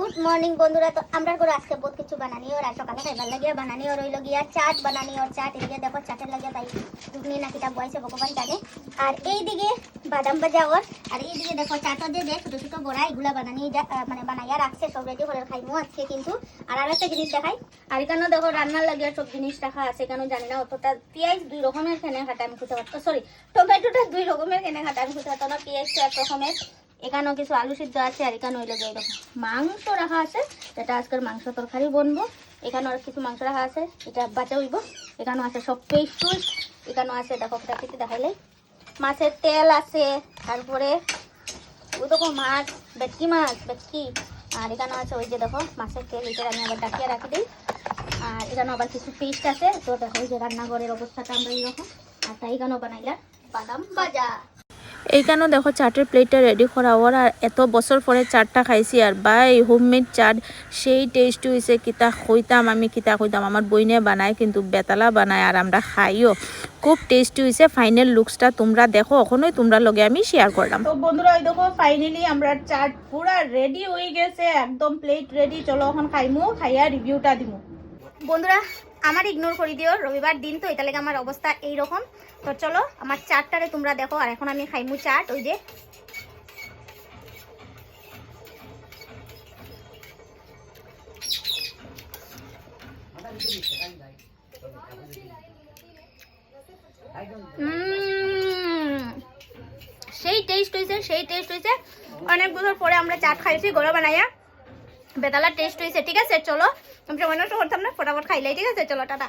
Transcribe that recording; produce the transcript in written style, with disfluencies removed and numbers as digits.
Good morning বন্ধুরা। তো আমরা করে আজকে বহুত কিছু বানানি ওর আর সকালে খাইবার লাগিয়া বানানি ওর রইল গিয়া চাট বানানি ওর চাট এদিকে দেখো চাটের লাগিয়া তাই ঘুগনি না কিটা বয়সে ভগবান জানে। আর এইদিকে বাদাম ভাজা ওর আর এইদিকে দেখো চাটও যে ছোট ছোট বড়া এগুলা বানানি মানে বানাইয়া রাখছে সব রেডি করে খাইমু আজকে কিন্তু। আর একটা জিনিস দেখাই আর এখানেও দেখো রান্নার লাগিয়া সব জিনিস রাখা আছে কেন জানি না। অতটা পেঁয়াজ 2 রকমের কেনে খাটা আমি খুঁজতে পারতো, সরি টমেটোটা 2 রকমের কেনে খাটা আমি খুঁজতে পারতো না, পেঁয়াজটা 1 রকমের। এখানেও কিছু আলু সিদ্ধ আছে আর এখানে হইলো এরকম মাংস রাখা আছে, এটা আজকের মাংস তরকারি বনবো। এখানে আর কিছু মাংস রাখা আছে, এটা বাঁচা হইব। এখানেও আছে সব পেস্ট টুস্ট, এখানেও আছে দেখো প্রাকৃতিক দেখাইলে মাছের তেল আছে, তারপরে ওই দেখো মাছ বেটকি আর এখানেও আছে ওই যে দেখো মাছের তেল, এটা আমি আবার ডাকিয়ে রাখি দিই। আর এখানেও আবার কিছু পেস্ট আছে। তো দেখো ওই যে রান্নাঘরের অবস্থাটা আমরা এইরকম। আর তাই এখানেও বানাইলা বাদাম ভাজা। এইখানেও দেখো চাটের প্লেটটা রেডি করা ওর। আর এত বছর পরে চাটটা খাইছি আর বাই হোমমেড চাট সেই টেস্ট হয়েছে। কিতা কইতাম আমার বইনে বানায় কিন্তু বেতালা বানায় আর আমরা খাইও, খুব টেস্টি হয়েছে। ফাইনাল লুকসটা তোমরা দেখো, এখনই তোমরা লগে আমি শেয়ার করলাম। তো বন্ধুরা ওই দেখো ফাইনালি আমরা চাট পুরা রেডি হয়ে গেছে, একদম প্লেট রেডি। চলো এখন খাইমু, খাইয়া রিভিউটা দিমু। বন্ধুরা আমার ইগনোর করে দিও, রবিবার দিন তো এটা লাগে আমার অবস্থা এইরকম। তো চলো আমার চাটটারে তোমরা দেখো। আর এখন আমি খাইমু চাট। ওই যে সেই টেস্ট হয়েছে। অনেক বছর পরে আমরা চাট খাইছি ঘরে বানাইয়া, বেতালা টেস্ট হয়েছে। ঠিক আছে চলো আমি সময় নষ্ট করতাম না, ফটাফট খাইলাই। ঠিক আছে চলো টাটা।